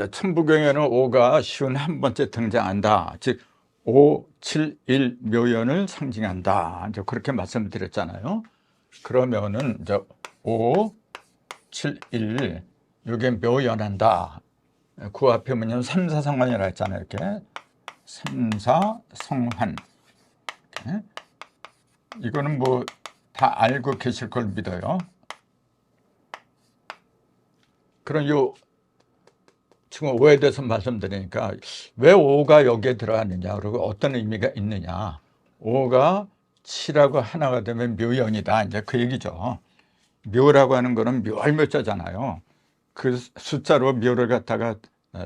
자, 천부경에는 5가 쉬운 한 번째 등장한다. 즉 5, 7, 1 묘연을 상징한다. 이제 그렇게 말씀드렸잖아요. 그러면은 이제 5, 7, 1 이게 묘연한다. 그 앞에 뭐냐면 3, 4 성환이라 했잖아요. 이렇게 3, 4 성환. 이렇게. 이거는 뭐 다 알고 계실 걸 믿어요. 그럼 요 지금 5에 대해서 말씀드리니까 왜 5가 여기에 들어가느냐, 그리고 어떤 의미가 있느냐. 5가 7하고 하나가 되면 묘연이다. 이제 그 얘기죠. 묘라고 하는 거는 묘할 묘자잖아요. 그 숫자로 묘를 갖다가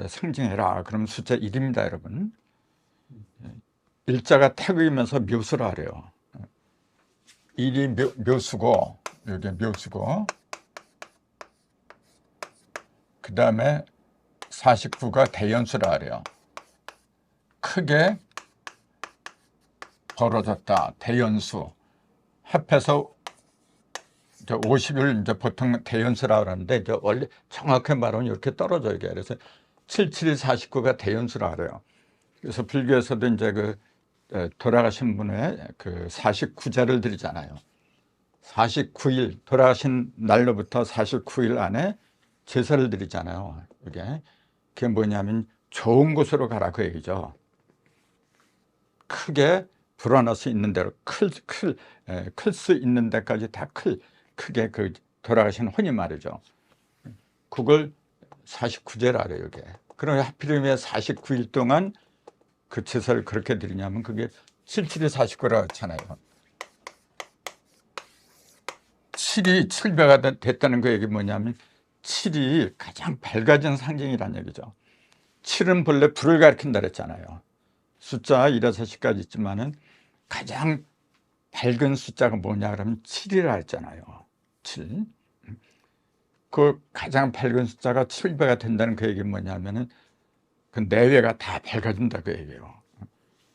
상징해라. 그러면 숫자 1입니다, 여러분. 일자가 태극이면서 묘수라 그래요. 1이 묘수고, 여기 묘수고, 그 다음에 49가 대연수라 그래요. 크게 벌어졌다. 대연수. 합해서 50을 이제 보통 대연수라 그러는데, 이제 원래 정확히 말하면 이렇게 떨어져요. 그래서 77이 49가 대연수라 그래요. 그래서 불교에서도 이제 그 돌아가신 분의 그 49제를 드리잖아요. 49일, 돌아가신 날로부터 49일 안에 제사를 드리잖아요. 그게 뭐냐면 좋은 곳으로 가라 그 얘기죠. 크게 불어날 수 있는 대로 클 수 있는 데까지 다 크게 그 돌아가신 혼이 말이죠. 그걸 49제라 그래요. 이게. 그럼 하필이면 49일 동안 그 제사를 그렇게 드리냐면 그게 77이 49라고 했잖아요. 7이 7배가 됐다는 그 얘기 뭐냐면 7이 가장 밝아진 상징이라는 얘기죠. 7은 본래 불을 가리킨다 그랬잖아요. 숫자 1에서 10까지 있지만은 가장 밝은 숫자가 뭐냐 그러면 7이라 했잖아요. 7. 그 가장 밝은 숫자가 7배가 된다는 그 얘기는 뭐냐면은 그 내외가 다 밝아진다 그 얘기예요.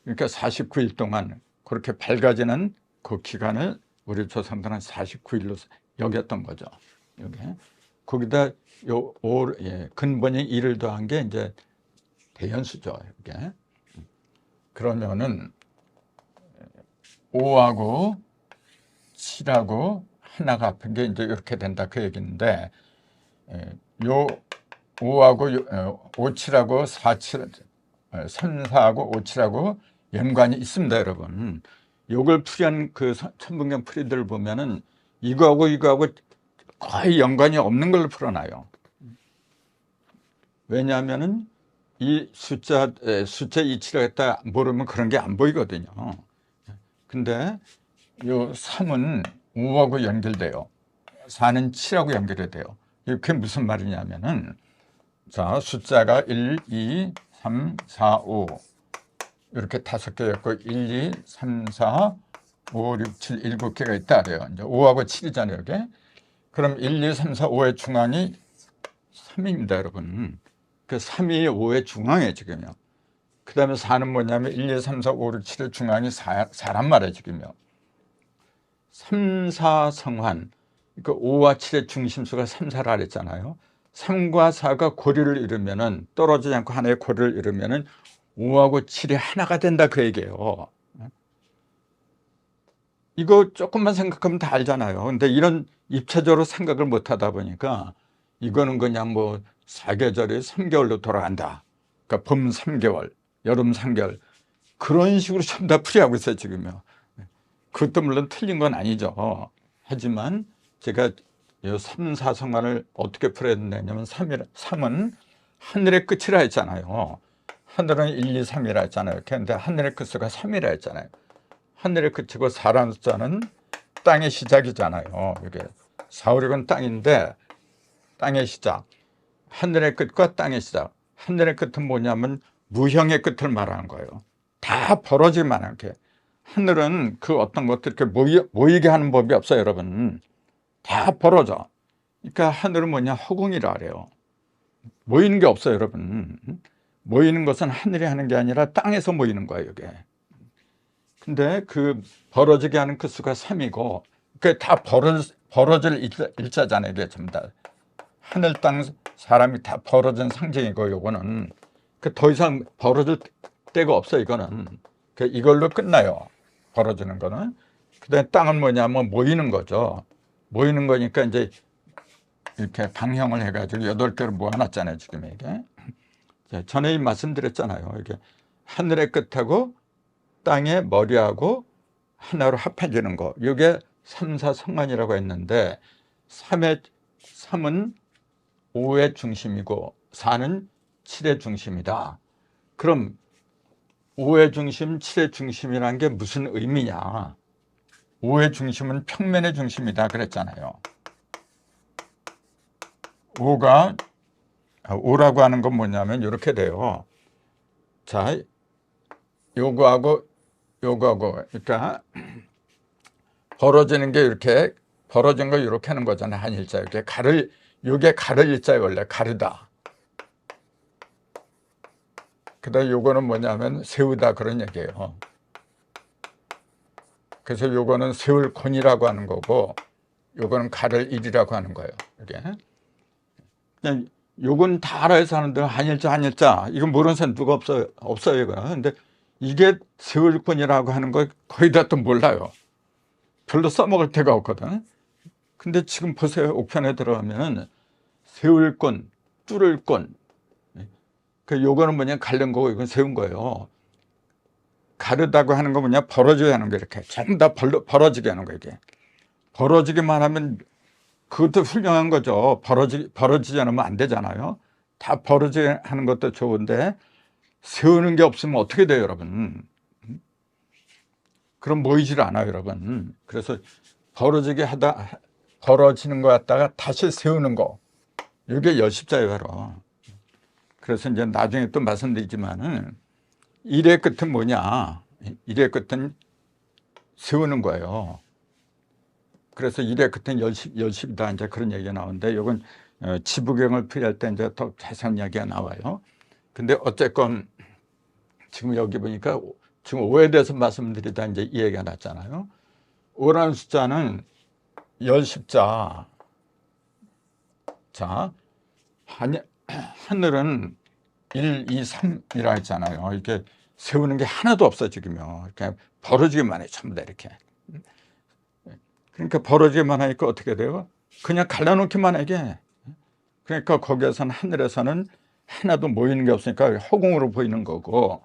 그러니까 49일 동안 그렇게 밝아지는 그 기간을 우리 조상들은 49일로 여겼던 거죠. 여기. 거기다 요 근본이 1을 더한 게 이제 대연수죠. 이게. 그러면은 5하고 7하고 하나가 합한 게 이제 이렇게 된다 그 얘기인데, 요 5하고 5, 7하고 4, 7, 3, 4하고 5, 7하고 연관이 있습니다, 여러분. 요걸 풀이한 그 천문경 풀이들 보면은 이거하고 거의 연관이 없는 걸로 풀어놔요. 왜냐하면은 이 숫자 27을 갖다 모르면 그런 게 안 보이거든요. 근데 요 3은 5하고 연결돼요. 4는 7하고 연결이 돼요. 이게 무슨 말이냐면은, 자, 숫자가 1, 2, 3, 4, 5 이렇게 5개였고 1, 2, 3, 4, 5, 6, 7, 7개가 있다 그래요. 이제 5하고 7이잖아요, 이게. 그럼 1, 2, 3, 4, 5의 중앙이 3입니다, 여러분. 그 3이 5의 중앙이에요, 지금요. 그 다음에 4는 뭐냐면 1, 2, 3, 4, 5, 6, 7의 중앙이 4란 말이에요, 지금요. 3, 4 성환. 그러니까 5와 7의 중심수가 3, 4라 그랬잖아요. 3과 4가 고리를 이루면은, 떨어지지 않고 하나의 고리를 이루면은 5하고 7이 하나가 된다 그 얘기예요. 이거 조금만 생각하면 다 알잖아요. 근데 이런 입체적으로 생각을 못 하다 보니까 이거는 그냥 뭐 사계절이 3개월로 돌아간다. 그러니까 봄 3개월, 여름 3개월. 그런 식으로 전부 다 풀이하고 있어요, 지금요. 그것도 물론 틀린 건 아니죠. 하지만 제가 이 3, 4성관을 어떻게 풀어야 되냐면 3은 하늘의 끝이라 했잖아요. 하늘은 1, 2, 3이라 했잖아요. 그런데 하늘의 끝수가 3이라 했잖아요. 하늘의 끝이고 4라는 숫자는 땅의 시작이잖아요. 이게 4, 5, 6은 땅인데 땅의 시작. 하늘의 끝과 땅의 시작. 하늘의 끝은 뭐냐면 무형의 끝을 말하는 거예요. 다 벌어지만 않게. 하늘은 그 어떤 것들 이렇게 모이게 하는 법이 없어요, 여러분. 다 벌어져. 그러니까 하늘은 뭐냐, 허공이라 그래요. 모이는 게 없어요, 여러분. 모이는 것은 하늘이 하는 게 아니라 땅에서 모이는 거예요, 이게. 근데 그 벌어지게 하는 그 수가 3이고, 그게 다 벌어질 일자잖아요, 이게 전부 다. 하늘, 땅, 사람이 다 벌어진 상징이고, 요거는 더 이상 벌어질 데가 없어. 이거는 이걸로 끝나요. 벌어지는 거는. 그다음에 땅은 뭐냐면 모이는 거죠. 모이는 거니까 이제 이렇게 방형을 해가지고 8개로 모아놨잖아요. 지금 이게 전에 말씀드렸잖아요. 이게 하늘의 끝하고 땅의 머리하고 하나로 합해지는 거. 이게 삼사성만이라고 했는데 3은 5의 중심이고 4는 7의 중심이다. 그럼 5의 중심, 7의 중심이라는 게 무슨 의미냐? 5의 중심은 평면의 중심이다 그랬잖아요. 5라고 하는 건 뭐냐면 이렇게 돼요. 자, 요거하고 그러니까 벌어지는 게 이렇게 벌어진 거 이렇게 하는 거잖아요. 한 일자 이렇게 요게 가를 일자예요. 원래 가르다. 그다음 요거는 뭐냐면 세우다 그런 얘기예요. 그래서 요거는 세울 권이라고 하는 거고 요거는 가를 일이라고 하는 거예요. 이게 그냥 요건 다 알아야 사는데 한일자 이건 모르는 사람 누가 없어요 이거. 근데 이게 세울 권이라고 하는 거 거의 다 또 몰라요. 별로 써먹을 데가 없거든. 근데 지금 보세요. 옥편에 들어가면 세울 권, 뚫을 권. 요거는 뭐냐 가른 거고 이건 세운 거예요. 가르다고 하는 거 뭐냐 벌어지게 하는 거. 이렇게 전부 다 벌어지게 하는 거. 이게 벌어지기만 하면 그것도 훌륭한 거죠. 벌어지지 않으면 안 되잖아요. 다 벌어지게 하는 것도 좋은데 세우는 게 없으면 어떻게 돼요 여러분? 그럼 모이질 않아요 여러분. 그래서 벌어지는 거 갖다가 다시 세우는 거, 이게 열십자예요 바로. 그래서 이제 나중에 또 말씀드리지만은 일의 끝은 뭐냐? 일의 끝은 세우는 거예요. 그래서 일의 끝은 열십이다 이제 그런 얘기가 나오는데 이건 지부경을 풀이할 때 이제 더 자세한 이야기가 나와요. 근데 어쨌건 지금 여기 보니까 지금 5에 대해서 말씀드리다 이제 이 얘기가 났잖아요. 5라는 숫자는 열십자. 자, 하늘은 1, 2, 3이라 했잖아요. 이렇게 세우는 게 하나도 없어 지금요. 이렇게 벌어지기만 해 전부 다 이렇게. 그러니까 벌어지기만 하니까 어떻게 돼요? 그냥 갈라놓기만 하게. 그러니까 거기에서는 하늘에서는 하나도 모이는 게 없으니까 허공으로 보이는 거고,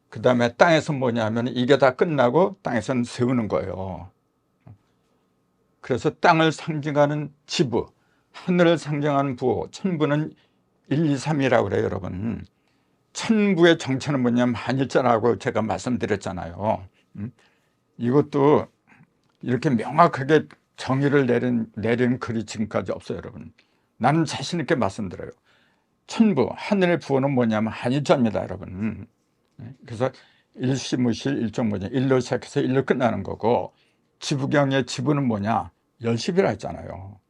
그 다음에 땅에서 뭐냐면 이게 다 끝나고 땅에서는 세우는 거예요. 그래서 땅을 상징하는 지부, 하늘을 상징하는 부, 천부는 1, 2, 3이라고 그래요 여러분. 천부의 정체는 뭐냐면 한일자라고 제가 말씀드렸잖아요. 이것도 이렇게 명확하게 정의를 내린 글이 지금까지 없어요 여러분. 나는 자신 있게 말씀드려요. 천부, 하늘의 부호는 뭐냐면 한일자입니다 여러분. 그래서 일시무실, 일종무실, 일로 시작해서 일로 끝나는 거고, 지부경의 지부는 뭐냐? 열십이라 했잖아요.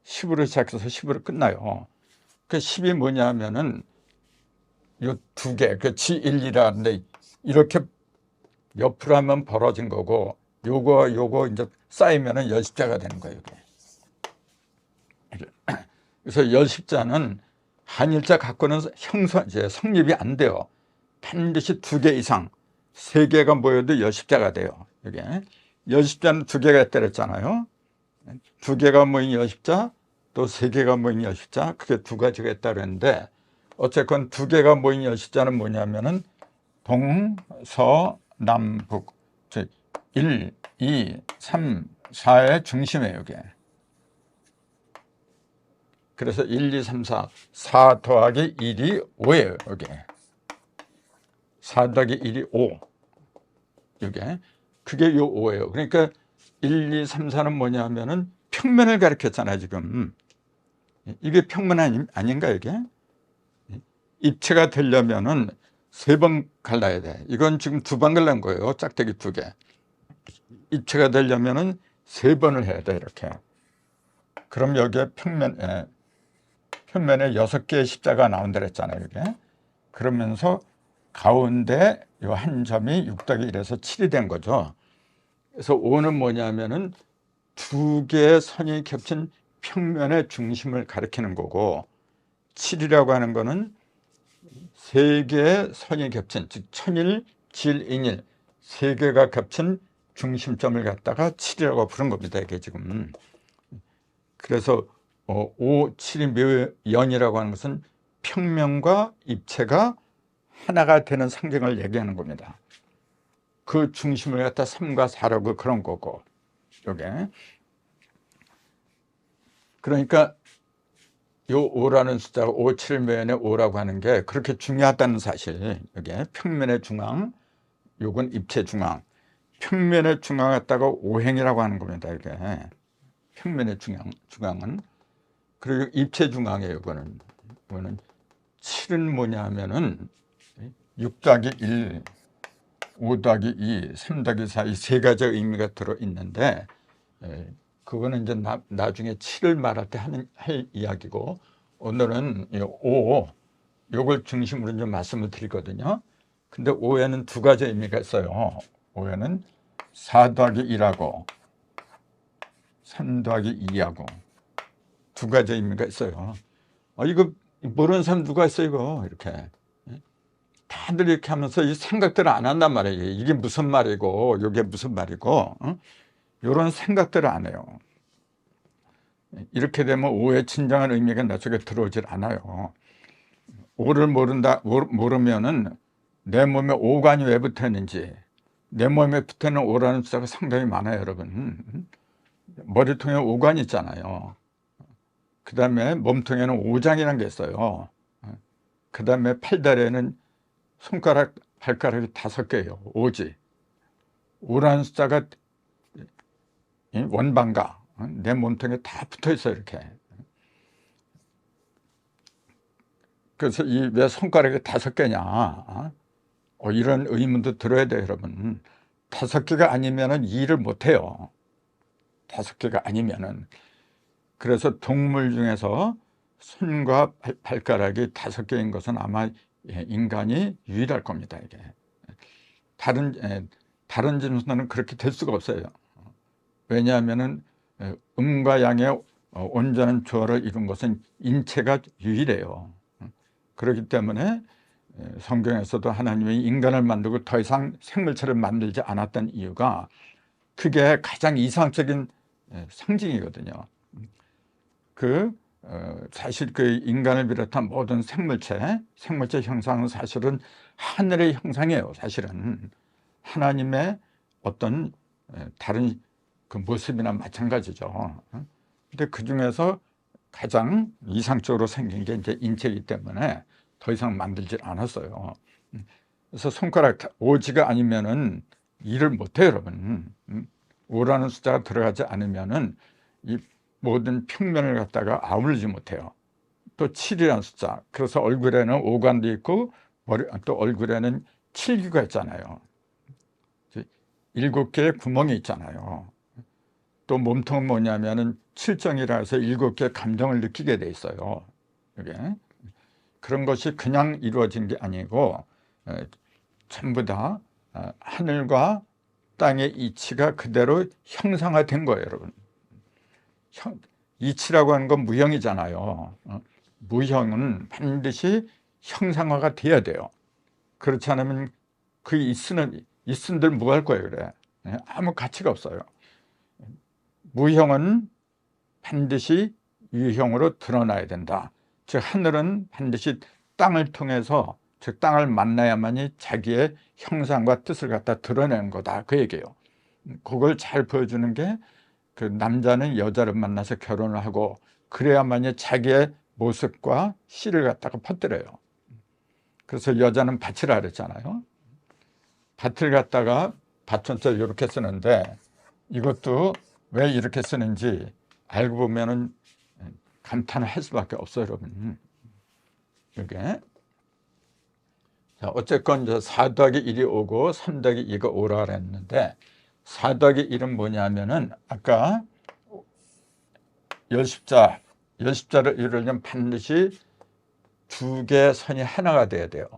10으로 시작해서 10으로 끝나요. 그 10이 뭐냐면은 요 두 개, 그 지1이라는데 이렇게 옆으로 하면 벌어진 거고, 요거 이제 쌓이면은 열십자가 되는 거예요. 이게. 그래서 열십자는 한일자 갖고는 이제 성립이 안 돼요. 반드시 2개 이상, 3개가 모여도 열십자가 돼요. 이게 열십자는 2개가 있다 그랬잖아요. 2개가 모인 열십자, 또 3개가 모인 열십자, 그게 2가지가 있다 그랬는데, 어쨌건 2개가 모인 열십자는 뭐냐면은 동서남북 1, 2, 3, 4의 중심이에요 이게. 그래서 1, 2, 3, 4 더하기 1이 5예요 이게. 4 더하기 1이 5. 그게 요 5예요. 그러니까 1, 2, 3, 4는 뭐냐면은 평면을 가리켰잖아요 지금. 이게 평면 아닌가 이게? 입체가 되려면은 3번 갈라야 돼. 이건 지금 2번 갈란 거예요. 짝대기 2개. 입체가 되려면은 3번을 해야 돼 이렇게. 그럼 여기에 평면에 6개의 십자가 나온다 그랬잖아요 이게. 그러면서 가운데 요 한 점이 6 더하기 1에서 7이 된 거죠. 그래서 5는 뭐냐면은 2개의 선이 겹친 평면의 중심을 가리키는 거고, 7이라고 하는 거는 세 개의 선이 겹친, 즉 천일, 질, 인일 세 개가 겹친 중심점을 갖다가 7이라고 부른 겁니다. 이게 지금. 그래서 5, 7이 묘연이라고 하는 것은 평면과 입체가 하나가 되는 상경을 얘기하는 겁니다. 그 중심을 갖다 3과 4라고 그런 거고, 요게. 그러니까 요 5라는 숫자가 5, 7 묘연의 5라고 하는 게 그렇게 중요하다는 사실. 이게 평면의 중앙, 요건 입체 중앙. 평면의 중앙 갖다가 오행이라고 하는 겁니다. 이게 평면의 중앙은. 그리고 입체 중앙이에요. 이거는 7은 뭐냐 하면은 6 더하기 1, 5 더하기 2, 3 더하기 4 이 세 가지 의미가 들어있는데, 그거는 이제 나중에 7을 말할 때 할 이야기고, 오늘은 5, 요걸 중심으로 좀 말씀을 드리거든요. 근데 5에는 두 가지 의미가 있어요. 5에는 4 더하기 1하고 3 더하기 2하고 두 가지 의미가 있어요. 이거 모르는 사람 누가 있어 이거 이렇게. 다들 이렇게 하면서 이 생각들을 안 한단 말이에요. 이게 무슨 말이고 이게 무슨 말이고 이런 생각들을 안 해요. 이렇게 되면 5의 진정한 의미가 나중에 들어오질 않아요. 5를 모르면은 내 몸에 5관이 왜 붙어 있는지, 내 몸에 붙어 있는 5라는 숫자가 상당히 많아요, 여러분. 머리통에 5관이 있잖아요. 그 다음에 몸통에는 5장이라는 게 있어요. 그 다음에 팔다리에는 손가락, 발가락이 5개예요. 5지. 5라는 숫자가 원방가, 내 몸통에 다 붙어 있어요, 이렇게. 그래서 이 왜 손가락이 5개냐? 이런 의문도 들어야 돼요, 여러분. 5개가 아니면은 일을 못 해요. 5개가 아니면은. 그래서 동물 중에서 손과 발가락이 5개인 것은 아마 인간이 유일할 겁니다, 이게. 다른 짐승은 그렇게 될 수가 없어요. 왜냐하면은 음과 양의 온전한 조화를 이룬 것은 인체가 유일해요. 그렇기 때문에 성경에서도 하나님이 인간을 만들고 더 이상 생물체를 만들지 않았던 이유가 그게 가장 이상적인 상징이거든요. 사실 그 인간을 비롯한 모든 생물체 형상은 사실은 하늘의 형상이에요. 사실은 하나님의 어떤 다른 그 모습이나 마찬가지죠. 근데 그 중에서 가장 이상적으로 생긴 게 이제 인체이기 때문에 더 이상 만들지 않았어요. 그래서 손가락 5지가 아니면은 일을 못해요, 여러분. 5라는 숫자가 들어가지 않으면은 이 모든 평면을 갖다가 아우르지 못해요. 또 7이라는 숫자. 그래서 얼굴에는 5관도 있고 또 얼굴에는 7귀가 있잖아요. 7개의 구멍이 있잖아요. 또 몸통은 뭐냐면은 7정이라 해서 7개의 감정을 느끼게 돼 있어요. 이게. 그런 것이 그냥 이루어진 게 아니고 전부 다 하늘과 땅의 이치가 그대로 형상화된 거예요, 여러분. 이치라고 하는 건 무형이잖아요. 무형은 반드시 형상화가 돼야 돼요. 그렇지 않으면 그 있은들 뭐 할 거예요, 그래. 아무 가치가 없어요. 무형은 반드시 유형으로 드러나야 된다. 즉 하늘은 반드시 땅을 통해서, 즉 땅을 만나야만이 자기의 형상과 뜻을 갖다 드러내는 거다, 그 얘기예요. 그걸 잘 보여주는 게 그 남자는 여자를 만나서 결혼을 하고 그래야만이 자기의 모습과 씨를 갖다가 퍼뜨려요. 그래서 여자는 밭이라 그랬잖아요. 밭을 갖다가 밭천자 이렇게 쓰는데 이것도 왜 이렇게 쓰는지 알고 보면은 감탄을 할 수밖에 없어요, 여러분. 이게. 자, 어쨌건 이제 4 더하기 1이 5고 3 더하기 2가 5라 그랬는데 4 더하기 1은 뭐냐면은 아까 열십자를 이루려면 반드시 두 개의 선이 하나가 돼야 돼요.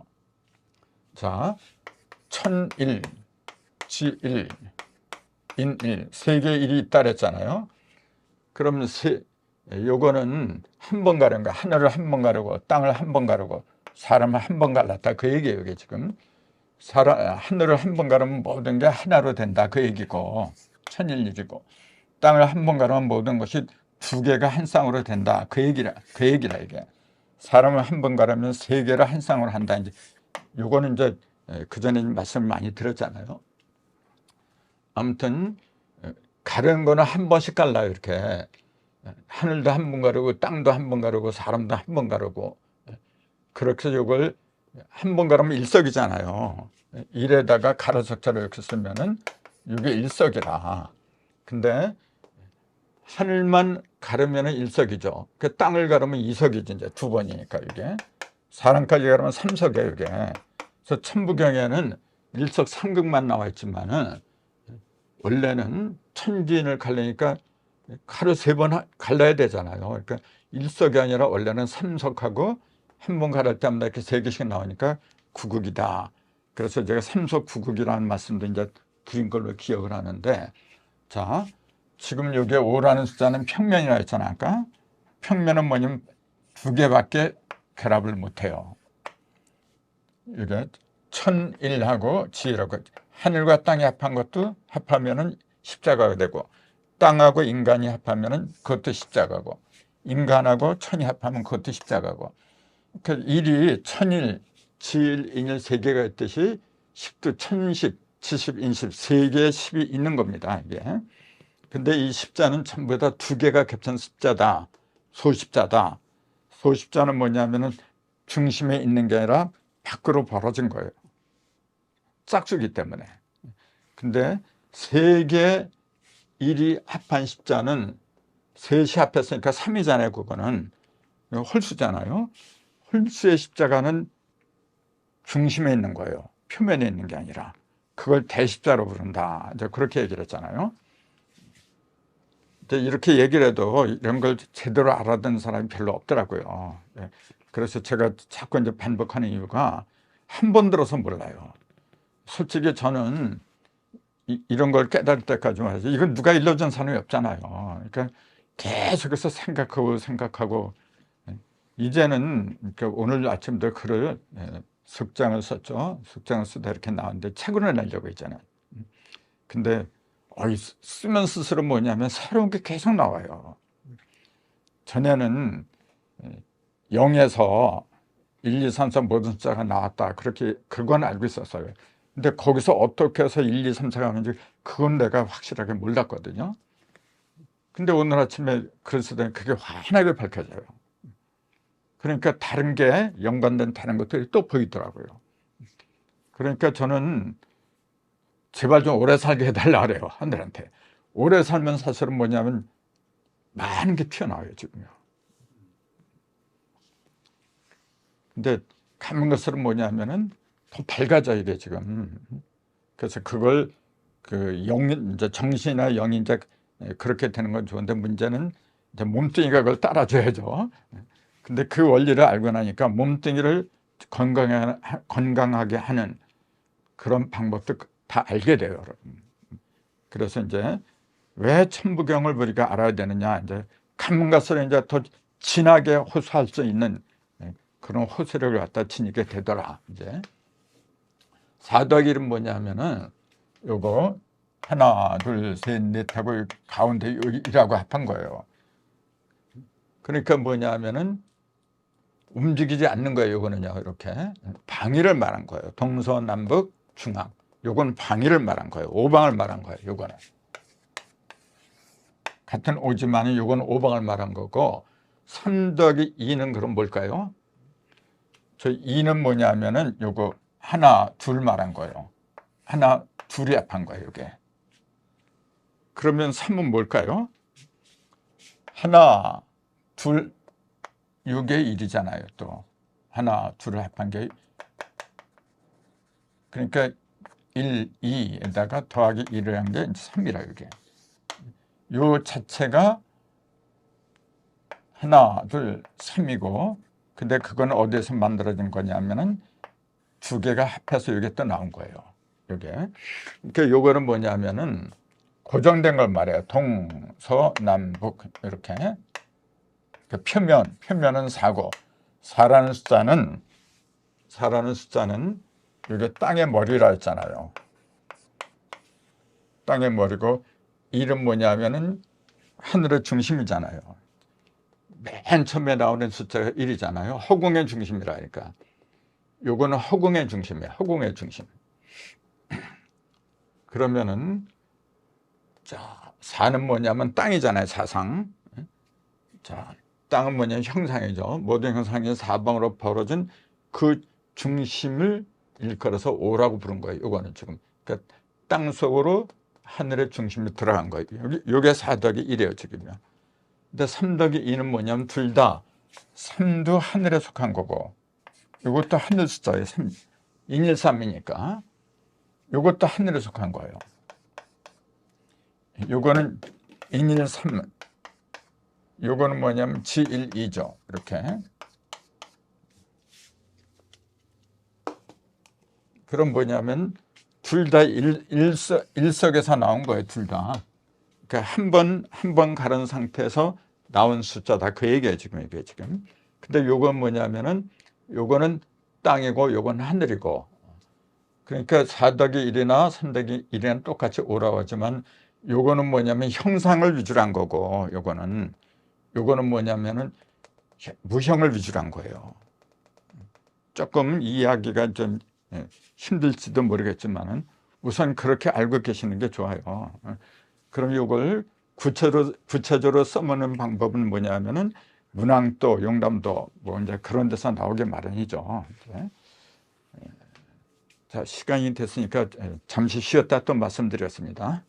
자, 천일, 지일, 인일, 세 개의 일이 있다 그랬잖아요. 그러면 요거는 한 번 가른 거, 하늘을 한 번 가르고 땅을 한 번 가르고 사람을 한 번 갈랐다 그 얘기예요. 이게 지금 하늘을 한 번 가르면 모든 게 하나로 된다 그 얘기고 천일일이고, 땅을 한 번 가르면 모든 것이 두 개가 한 쌍으로 된다 그 얘기라 이게. 사람을 한 번 가르면 세 개를 한 쌍으로 한다. 이제 요거는 이제 그 전에 말씀을 많이 드렸잖아요. 아무튼 가르는 거는 한 번씩 갈라요. 이렇게 하늘도 한 번 가르고 땅도 한 번 가르고 사람도 한 번 가르고, 그렇게 이걸 한 번 가르면 일석이잖아요. 일에다가 가로석자를 이렇게 쓰면은 이게 일석이라. 근데 하늘만 가르면은 일석이죠. 그 땅을 가르면 이석이지. 이제 두 번이니까 이게. 사람까지 가르면 삼석이에요 이게. 그래서 천부경에는 일석삼극만 나와 있지만은 원래는 천지인을 갈리니까 하루 세 번 갈라야 되잖아요. 그러니까 일석이 아니라 원래는 삼석하고 한 번 갈을 때마다 이렇게 세 개씩 나오니까 구극이다. 그래서 제가 삼석 구극이라는 말씀도 이제 드린 걸로 기억을 하는데, 자, 지금 여기 5라는 숫자는 평면이라 했잖아요. 아까 평면은 뭐냐면 두 개밖에 결합을 못해요. 이게 천일하고 지라고, 하늘과 땅이 합한 것도 합하면은 십자가가 되고, 땅하고 인간이 합하면은 그것도 십자가고, 인간하고 천이 합하면 그것도 십자가고. 그 일이 천일, 지일, 인일 세 개가 있듯이 십도 천십, 지십, 인십 세 개의 십이 있는 겁니다. 이게. 근데 이 십자는 전부 다 두 개가 겹친 십자다. 소십자다. 소십자는 뭐냐면은 중심에 있는 게 아니라 밖으로 벌어진 거예요. 짝수기 때문에. 근데 세 개 일이 합한 십자는 셋이 합했으니까 3이잖아요. 그거는 홀수잖아요. 홀수의 십자가는 중심에 있는 거예요. 표면에 있는 게 아니라. 그걸 대십자로 부른다. 이제 그렇게 얘기를 했잖아요. 이렇게 얘기를 해도 이런 걸 제대로 알아듣는 사람이 별로 없더라고요. 그래서 제가 자꾸 이제 반복하는 이유가 한 번 들어서 몰라요. 솔직히 저는 이런 걸 깨달을 때까지 말이죠. 이건 누가 일러준 사람이 없잖아요. 그러니까 계속해서 생각하고 이제는 그러니까 오늘 아침도 글을 석장을 썼죠. 석장을 쓰다 이렇게 나왔는데 책으로 내려고 했잖아요. 근데 쓰면 쓸수록 뭐냐면 새로운 게 계속 나와요. 전에는 0에서 1, 2, 3, 4 모든 숫자가 나왔다. 그렇게 그건 알고 있었어요. 근데 거기서 어떻게 해서 1, 2, 3, 4가 하는지 그건 내가 확실하게 몰랐거든요. 근데 오늘 아침에 글 쓰더니 그게 환하게 밝혀져요. 그러니까 다른 게 연관된 다른 것들이 또 보이더라고요. 그러니까 저는 제발 좀 오래 살게 해달라 그래요. 하늘한테. 오래 살면 사실은 뭐냐면 많은 게 튀어나와요, 지금요. 근데 가면 것은 뭐냐면은 더 밝아져야 돼, 지금. 그래서 그걸 이제 정신이나 영이 이제 그렇게 되는 건 좋은데 문제는 이제 몸뚱이가 그걸 따라줘야죠. 근데 그 원리를 알고 나니까 몸뚱이를 건강하게 하는 그런 방법도 다 알게 돼요, 여러분. 그래서 이제 왜 천부경을 우리가 알아야 되느냐, 이제 가문가설에 이제 더 진하게 호소할 수 있는 그런 호소력을 갖다 지니게 되더라. 이제 사도학일은 뭐냐면은 요거 하나, 둘, 셋, 넷 하고 가운데 여기라고 합한 거예요. 그러니까 뭐냐면은 움직이지 않는 거예요. 요거는요, 이렇게 방위를 말한 거예요. 동서남북 중앙. 요건 방위를 말한 거예요. 오방을 말한 거예요. 요거는 같은 오지만은 요건 오방을 말한 거고, 3 더하기 2는 그럼 뭘까요? 저 2는 뭐냐면은 요거 하나, 둘 말한 거예요. 하나, 둘이 합한 거예요, 요게. 그러면 3은 뭘까요? 하나, 둘, 요게 1이잖아요. 또 하나, 둘을 합한 게, 그러니까 1, 2에다가 더하기 1을 한 게 3이라, 이게. 요 자체가 하나, 둘, 3이고, 근데 그건 어디에서 만들어진 거냐면은 두 개가 합해서 이게 또 나온 거예요. 요게. 그러니까 요거는 뭐냐면은 고정된 걸 말해요. 동서남북 이렇게. 표면은 4고, 4라는 숫자는 이게 땅의 머리라 했잖아요. 땅의 머리고, 1은 뭐냐면은 하늘의 중심이잖아요. 맨 처음에 나오는 숫자가 1이잖아요. 허공의 중심이라니까. 요거는 허공의 중심이에요. 허공의 중심. 그러면은 자, 4는 뭐냐면 땅이잖아요. 사상. 자, 땅은 뭐냐면 형상이죠. 모든 형상이 사방으로 벌어진 그 중심을 일컬어서 오라고 부른 거예요. 요거는 지금. 그러니까 땅 속으로 하늘의 중심이 들어간 거예요. 요게 4 더하기 1이에요, 지금요. 근데 3 더하기 2는 뭐냐면 둘 다 3도 하늘에 속한 거고, 요것도 하늘 숫자예요. 3, 113이니까. 요것도 하늘에 속한 거예요. 요거는 113. 요거는 뭐냐면 G12죠. 이렇게. 그럼 뭐냐면 둘 다 일석에서 나온 거예요. 둘 다. 그러니까 한 번 가른 상태에서 나온 숫자다. 그 얘기예요. 지금 이게 지금. 근데 요건 뭐냐면은 요거는 땅이고 요건 하늘이고. 그러니까 4 더하기 1이나 3 더하기 1이랑 똑같이 오라고 하지만 요거는 뭐냐면 형상을 위주로 한 거고, 요거는 뭐냐면은 무형을 위주로 한 거예요. 조금 이해하기가 좀 힘들지도 모르겠지만은 우선 그렇게 알고 계시는 게 좋아요. 그럼 이걸 구체적으로 써먹는 방법은 뭐냐면은 문항도, 용담도 뭐 이제 그런 데서 나오게 마련이죠. 자, 시간이 됐으니까 잠시 쉬었다 또 말씀드렸습니다.